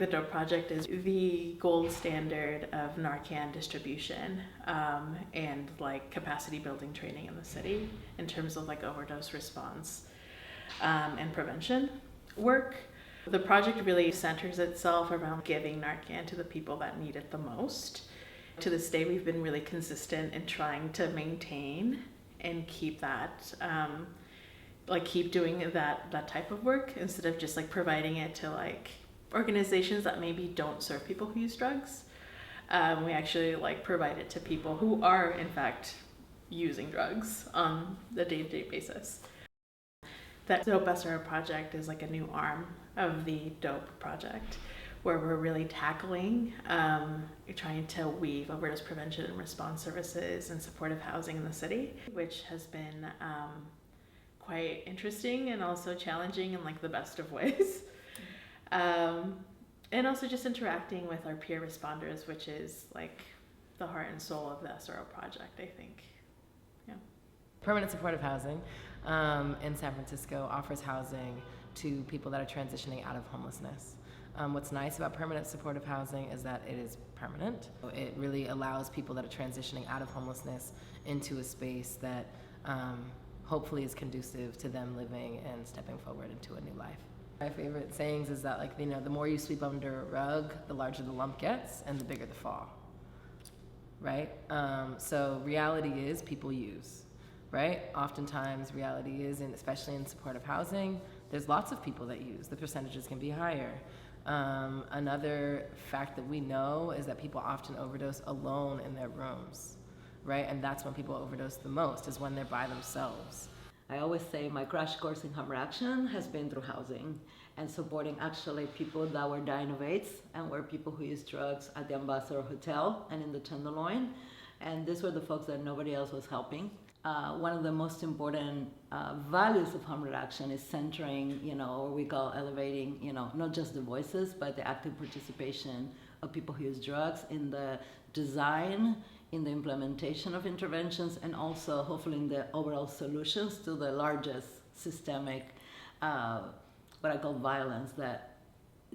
The DOPE project is the gold standard of Narcan distribution and like capacity building training in the city in terms of like overdose response and prevention work. The project really centers itself around giving Narcan to the people that need it the most. To this day, we've been really consistent in trying to maintain and keep that, keep doing that type of work instead of just like providing it to like organizations that maybe don't serve people who use drugs. We actually like provide it to people who are in fact using drugs on a day-to-day basis. That DOPE SRO project is like a new arm of the DOPE project where we're really tackling, trying to weave overdose prevention and response services and supportive housing in the city, which has been quite interesting and also challenging in like the best of ways. And also just interacting with our peer responders, which is like the heart and soul of the SRO project, I think. Yeah. Permanent supportive housing in San Francisco offers housing to people that are transitioning out of homelessness. What's nice about permanent supportive housing is that it is permanent. It really allows people that are transitioning out of homelessness into a space that hopefully is conducive to them living and stepping forward into a new life. My favorite sayings is that, like, the more you sweep under a rug, the larger the lump gets and the bigger the fall, right? So reality is people use, right? Oftentimes reality is, and especially in supportive housing, there's lots of people that use. The percentages can be higher. Another fact that we know is that people often overdose alone in their rooms, right? And that's when people overdose the most, is when they're by themselves. I always say my crash course in harm reduction has been through housing and supporting actually people that were dying of AIDS and were people who used drugs at the Ambassador Hotel and in the Tenderloin. And these were the folks that nobody else was helping. One of the most important values of harm reduction is centering, what we call elevating, not just the voices, but the active participation of people who use drugs in the design, in the implementation of interventions, and also hopefully in the overall solutions to the largest systemic, what I call violence, that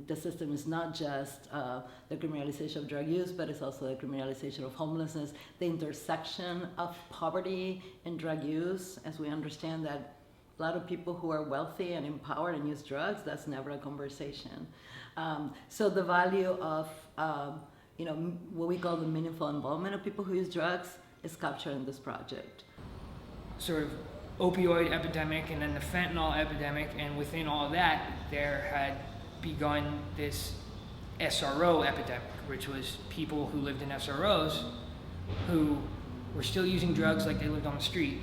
the system is not just the criminalization of drug use, but it's also the criminalization of homelessness, the intersection of poverty and drug use, as we understand that a lot of people who are wealthy and empowered and use drugs, that's never a conversation. So the value of what we call the meaningful involvement of people who use drugs is captured in this project. Sort of opioid epidemic and then the fentanyl epidemic, and within all that, there had begun this SRO epidemic, which was people who lived in SROs who were still using drugs like they lived on the street,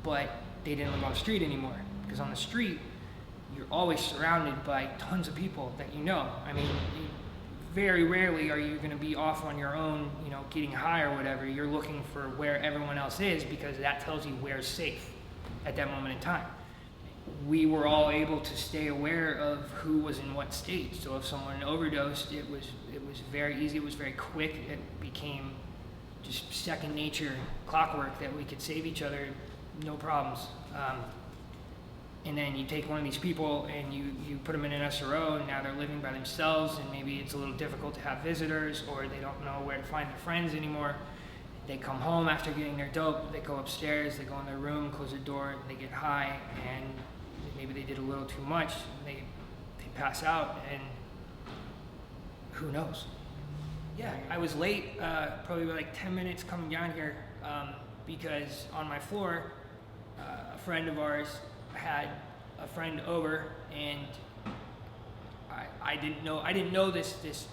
but they didn't live on the street anymore, because on the street, you're always surrounded by tons of people that you know. I mean, very rarely are you going to be off on your own, getting high or whatever. You're looking for where everyone else is because that tells you where's safe at that moment in time. We were all able to stay aware of who was in what state. So if someone overdosed, it was very easy. It was very quick. It became just second nature clockwork that we could save each other, no problems. And then you take one of these people and you put them in an SRO, and now they're living by themselves, and maybe it's a little difficult to have visitors, or they don't know where to find their friends anymore. They come home after getting their dope, they go upstairs, they go in their room, close the door, and they get high, and maybe they did a little too much, and they pass out, and who knows? Yeah, I was late, probably like 10 minutes coming down here, because on my floor, a friend of ours had a friend over, and I didn't know this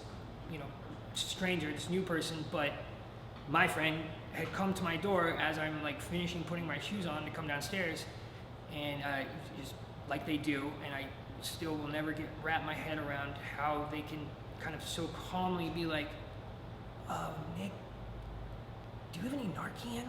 stranger, this new person, but my friend had come to my door as I'm like finishing putting my shoes on to come downstairs, and just like they do, and I still will never wrap my head around how they can kind of so calmly be like, Nick, do you have any Narcan?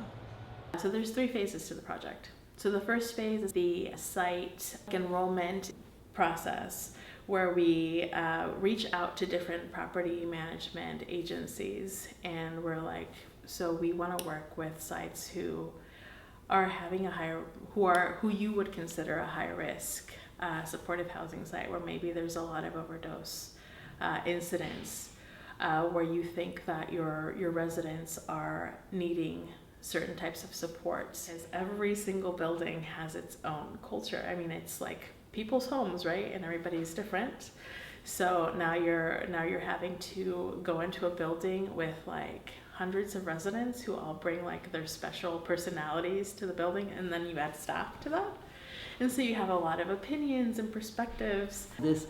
So there's 3 phases to the project. So the first phase is the site enrollment process, where we reach out to different property management agencies, and we're like, so we want to work with sites who are having who you would consider a high risk supportive housing site, where maybe there's a lot of overdose incidents where you think that your residents are needing certain types of supports. As every single building has its own culture. I mean, it's like people's homes, right? And everybody's different. So now you're having to go into a building with like hundreds of residents who all bring like their special personalities to the building, and then you add staff to that. And so you have a lot of opinions and perspectives. This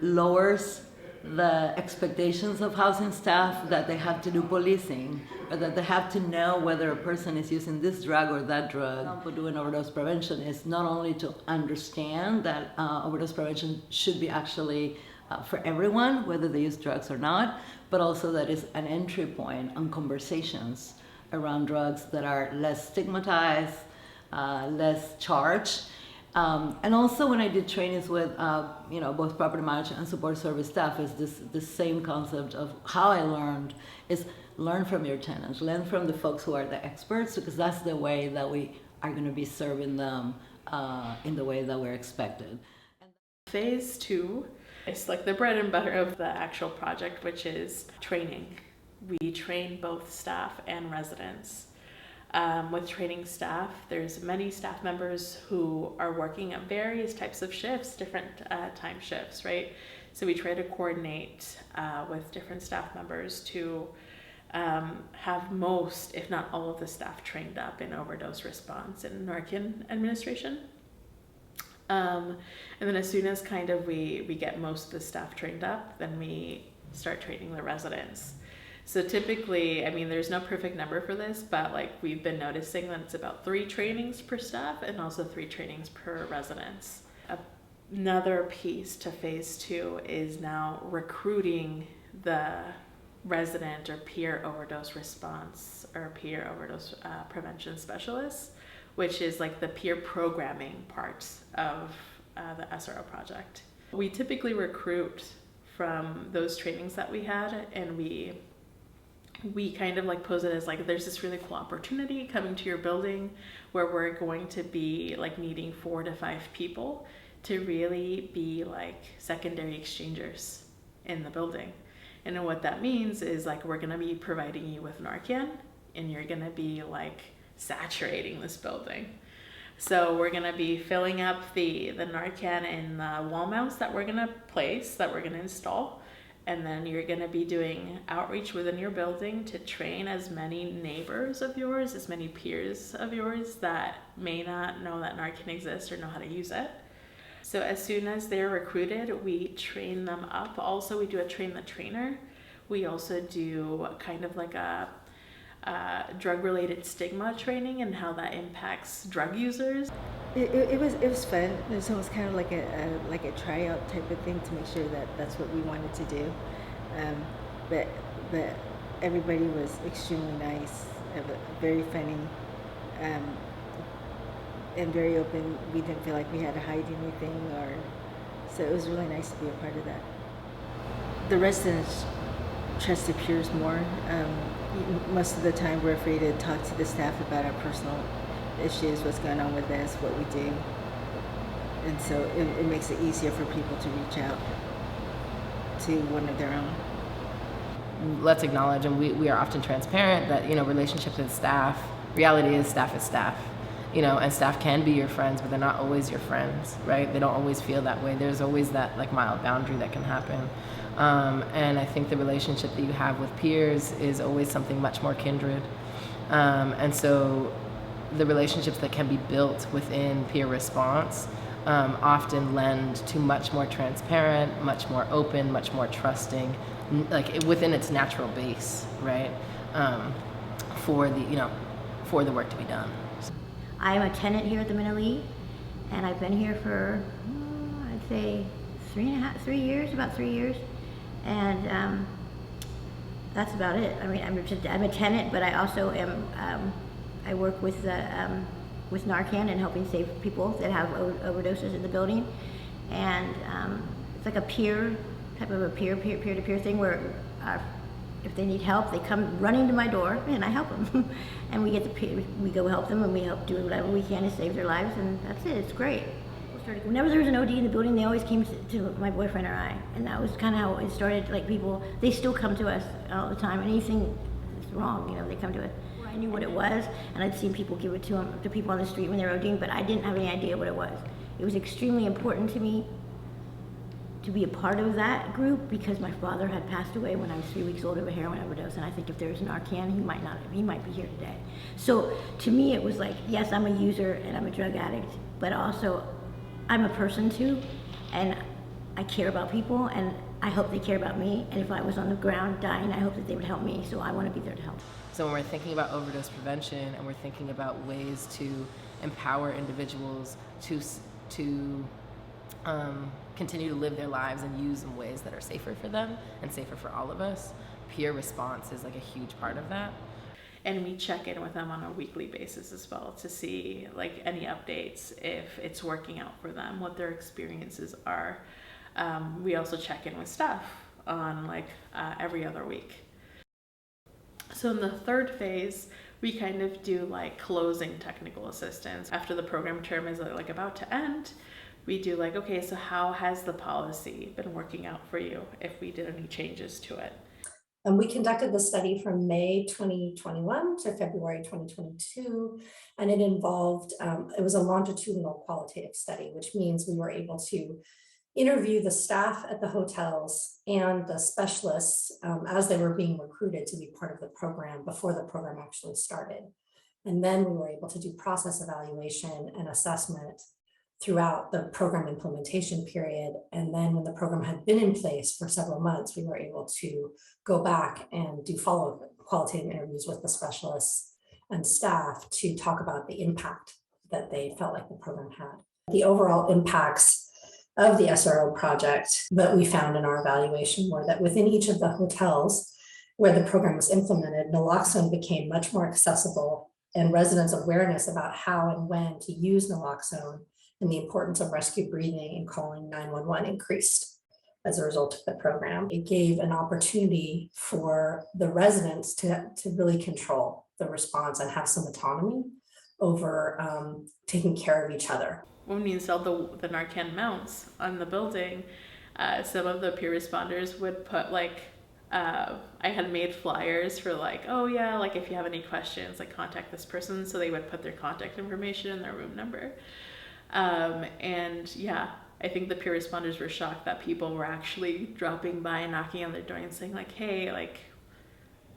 lowers the expectations of housing staff that they have to do policing, or that they have to know whether a person is using this drug or that drug. For doing overdose prevention is not only to understand that overdose prevention should be actually for everyone, whether they use drugs or not, but also that is an entry point on conversations around drugs that are less stigmatized, less charged. And also when I did trainings with both property management and support service staff, is this same concept of how I learned is learn from your tenants, learn from the folks who are the experts, because that's the way that we are going to be serving them in the way that we're expected. Phase 2 is like the bread and butter of the actual project, which is training. We train both staff and residents. With training staff, there's many staff members who are working at various types of shifts, different time shifts, right? So we try to coordinate with different staff members to have most, if not all of the staff trained up in overdose response and Narcan administration. And then as soon as kind of we get most of the staff trained up, then we start training the residents. So typically, I mean, there's no perfect number for this, but like we've been noticing that it's about 3 trainings per staff and also 3 trainings per residents. Another piece to phase 2 is now recruiting the resident or peer overdose response or peer overdose prevention specialists, which is like the peer programming part of the SRO project. We typically recruit from those trainings that we had, and we kind of like pose it as like there's this really cool opportunity coming to your building where we're going to be like needing 4 to 5 people to really be like secondary exchangers in the building. And then what that means is like we're gonna be providing you with Narcan, and you're gonna be like saturating this building. So we're gonna be filling up the Narcan in the wall mounts that we're gonna place, that we're gonna install. And then you're going to be doing outreach within your building to train as many neighbors of yours, as many peers of yours that may not know that Narcan exists or know how to use it. So as soon as they're recruited, we train them up. Also, we do a train the trainer. We also do kind of like a drug-related stigma training and how that impacts drug users. It was fun. It was almost kind of like a tryout type of thing to make sure that that's what we wanted to do. But everybody was extremely nice, very funny, and very open. We didn't feel like we had to hide anything, so it was really nice to be a part of that. The residents trust the peers more. Most of the time we're afraid to talk to the staff about our personal issues, what's going on with us, what we do. And so it makes it easier for people to reach out to one of their own. Let's acknowledge, and we are often transparent, that, relationships with staff, reality is staff, and staff can be your friends, but they're not always your friends, right? They don't always feel that way. There's always that like mild boundary that can happen. And I think the relationship that you have with peers is always something much more kindred. And so the relationships that can be built within peer response often lend to much more transparent, much more open, much more trusting, like within its natural base, right? For the work to be done. I'm a tenant here at the Minalee, and I've been here for, I'd say, 3 years, and that's about it. I mean, I'm a tenant, but I also am, I work with Narcan and helping save people that have overdoses in the building, and it's like a peer-to-peer thing where if they need help, they come running to my door, and I help them, and we go help them, and we help do whatever we can to save their lives, and that's it. It's great. started, whenever there was an OD in the building, they always came to my boyfriend or I, and that was kind of how it started. Like people, they still come to us all the time. Anything is wrong, you know, they come to us. I knew what it was, and I'd seen people give it to people on the street when they were ODing, but I didn't have any idea what it was. It was extremely important to me to be a part of that group because my father had passed away when I was 3 weeks old of a heroin overdose, and I think if there was Narcan, he might be here today. So to me, it was like, yes, I'm a user and I'm a drug addict, but also I'm a person too, and I care about people, and I hope they care about me. And if I was on the ground dying, I hope that they would help me. So I want to be there to help. So when we're thinking about overdose prevention and we're thinking about ways to empower individuals to continue to live their lives and use in ways that are safer for them and safer for all of us, peer response is like a huge part of that. And we check in with them on a weekly basis as well to see like any updates, if it's working out for them, what their experiences are. We also check in with staff on like every other week. So in the third phase, we kind of do like closing technical assistance. After the program term is like about to end, we do like, okay, so how has the policy been working out for you if we did any changes to it? And we conducted the study from May 2021 to February 2022, and it involved, it was a longitudinal qualitative study, which means we were able to interview the staff at the hotels and the specialists as they were being recruited to be part of the program before the program actually started. And then we were able to do process evaluation and assessment throughout the program implementation period. And then when the program had been in place for several months, we were able to go back and do follow-up qualitative interviews with the specialists and staff to talk about the impact that they felt like the program had. The overall impacts of the SRO project that we found in our evaluation were that within each of the hotels where the program was implemented, naloxone became much more accessible, and residents' awareness about how and when to use naloxone and the importance of rescue breathing and calling 911 increased as a result of the program. It gave an opportunity for the residents to really control the response and have some autonomy over taking care of each other. When we installed the Narcan mounts on the building, some of the peer responders would put like, I had made flyers for like, oh yeah, like if you have any questions, like contact this person. So they would put their contact information and their room number. And yeah, I think the peer responders were shocked that people were actually dropping by and knocking on their door and saying like, hey, like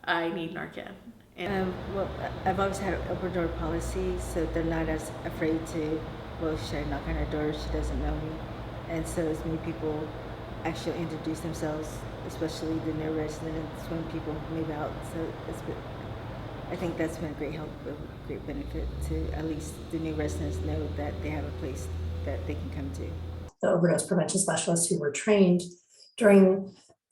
I need Narcan. And Well, I've always had an open door policy, so they're not as afraid to, well, should I knock on her door? She doesn't know me. And so as many people actually introduce themselves, especially the new residents when people move out. So I think that's been a great help, a great benefit to at least the new residents know that they have a place that they can come to. The overdose prevention specialists who were trained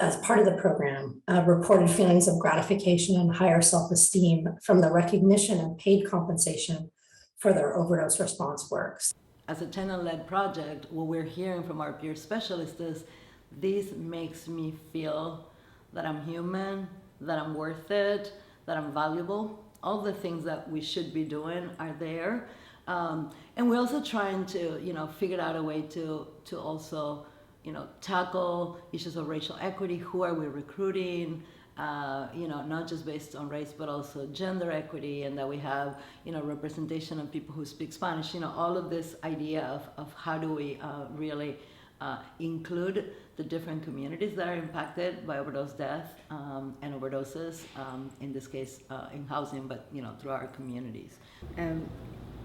as part of the program reported feelings of gratification and higher self-esteem from the recognition and paid compensation for their overdose response works. As a tenant-led project, what we're hearing from our peer specialists is, this makes me feel that I'm human, that I'm worth it, that I'm valuable. All the things that we should be doing are there. And we're also trying to, figure out a way to also, tackle issues of racial equity. Who are we recruiting? Not just based on race, but also gender equity, and that we have, representation of people who speak Spanish. All of this idea of how do we really include the different communities that are impacted by overdose death and overdoses, in this case in housing, but through our communities.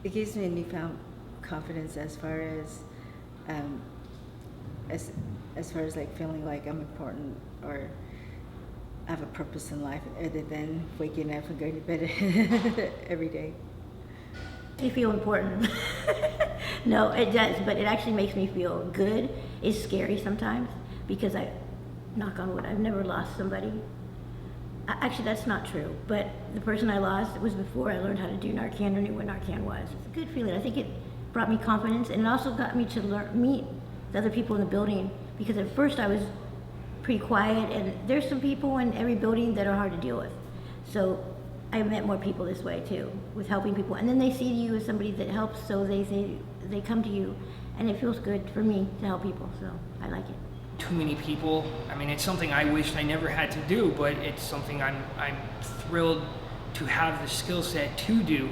It gives me a newfound confidence as far as like feeling like I'm important or I have a purpose in life other than waking up and going to bed every day. You feel important. No, it does, but it actually makes me feel good. It's scary sometimes because knock on wood, I've never lost somebody. Actually, that's not true, but the person I lost was before I learned how to do Narcan or knew what Narcan was. It's a good feeling. I think it brought me confidence, and it also got me to meet the other people in the building, because at first I was pretty quiet, and there's some people in every building that are hard to deal with. So I met more people this way too, with helping people, and then they see you as somebody that helps, so they come to you and it feels good for me to help people, so I like it. Too many people. I mean, it's something I wished I never had to do, but it's something I'm thrilled to have the skill set to do,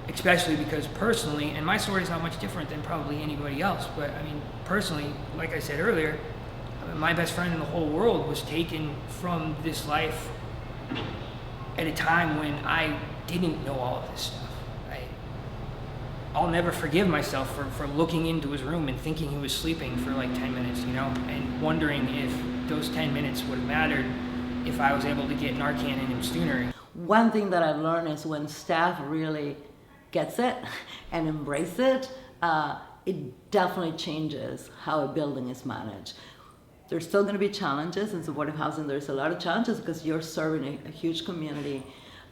especially because personally, and my story is not much different than probably anybody else, but I mean, personally, like I said earlier, my best friend in the whole world was taken from this life at a time when I didn't know all of this stuff. I'll never forgive myself for looking into his room and thinking he was sleeping for like 10 minutes, you know, and wondering if those 10 minutes would have mattered if I was able to get Narcan in him sooner. One thing that I've learned is when staff really gets it and embrace it, it definitely changes how a building is managed. There's still going to be challenges in supportive housing. There's a lot of challenges because you're serving a huge community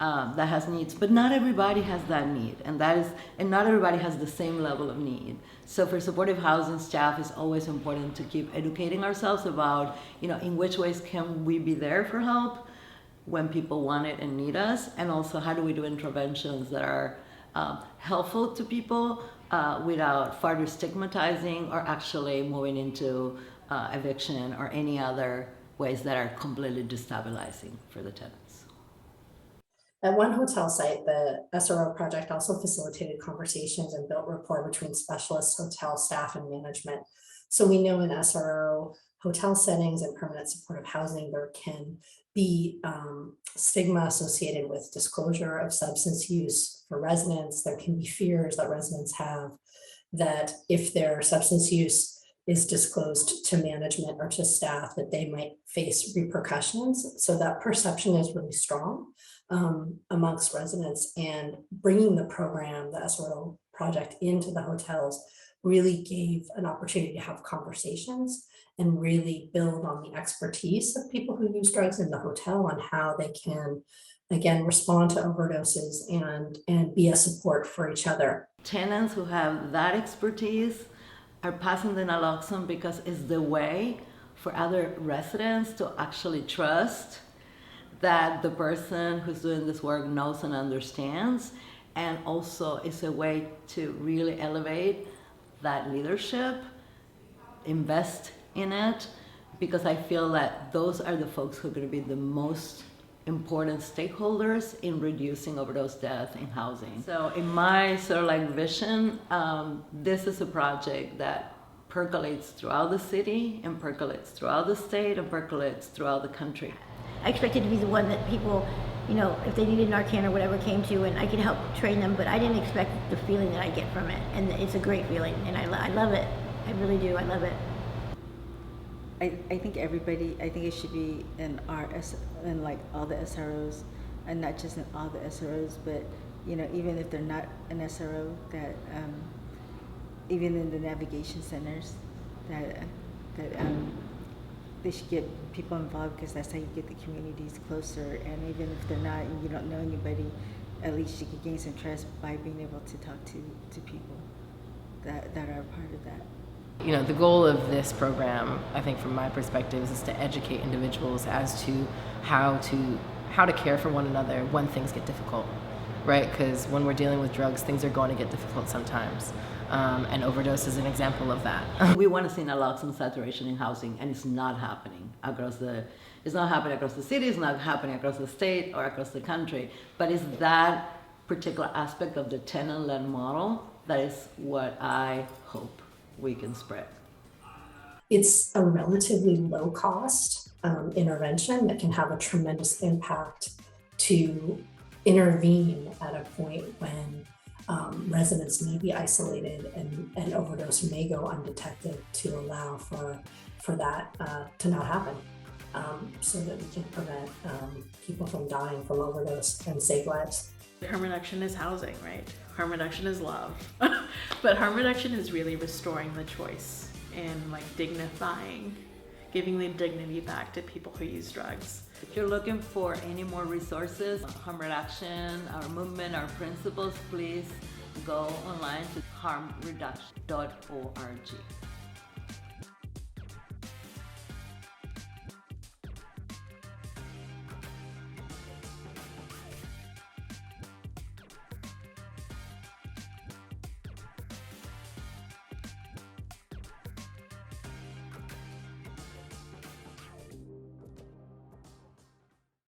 that has needs, but not everybody has that need, and not everybody has the same level of need. So for supportive housing staff, it's always important to keep educating ourselves about, you know, in which ways can we be there for help when people want it and need us, and also how do we do interventions that are helpful to people without further stigmatizing or actually moving into eviction or any other ways that are completely destabilizing for the tenants. At one hotel site, the SRO project also facilitated conversations and built rapport between specialists, hotel staff, and management. So we know in SRO hotel settings and permanent supportive housing, there can be stigma associated with disclosure of substance use for residents. There can be fears that residents have that if their substance use is disclosed to management or to staff, that they might face repercussions. So that perception is really strong amongst residents, and bringing the program, the SRO project, into the hotels really gave an opportunity to have conversations and really build on the expertise of people who use drugs in the hotel on how they can, again, respond to overdoses and be a support for each other. Tenants who have that expertise are passing the naloxone because it's the way for other residents to actually trust that the person who's doing this work knows and understands, and also it's a way to really elevate that leadership, invest in it, because I feel that those are the folks who are going to be the most important stakeholders in reducing overdose death in housing. So in my sort of like vision, this is a project that percolates throughout the city and percolates throughout the state and percolates throughout the country. I expected to be the one that people, you know, if they needed Narcan or whatever, came to, and I could help train them, but I didn't expect the feeling that I get from it, and it's a great feeling, and I love it. I really do. I love it. I think it should be in in like all the SROs, and not just in all the SROs, but, you know, even if they're not an SRO, that even in the navigation centers, that they should get people involved, because that's how you get the communities closer. And even if they're not, and you don't know anybody, at least you can gain some trust by being able to talk to people that are a part of that. You know, the goal of this program, I think from my perspective, is to educate individuals as to how to care for one another when things get difficult, right? Because when we're dealing with drugs, things are going to get difficult sometimes. And overdose is an example of that. We want to see naloxone saturation in housing, and it's not happening across the city, it's not happening across the state or across the country, but it's that particular aspect of the tenant-led model that is what I hope we can spread. It's a relatively low cost intervention that can have a tremendous impact to intervene at a point when residents may be isolated and overdose may go undetected, to allow for that to not happen, so that we can prevent people from dying from overdose and save lives. Harm reduction is housing, right? Harm reduction is love. But harm reduction is really restoring the choice and like dignifying, giving the dignity back to people who use drugs. If you're looking for any more resources, harm reduction, our movement, our principles, please go online to harmreduction.org.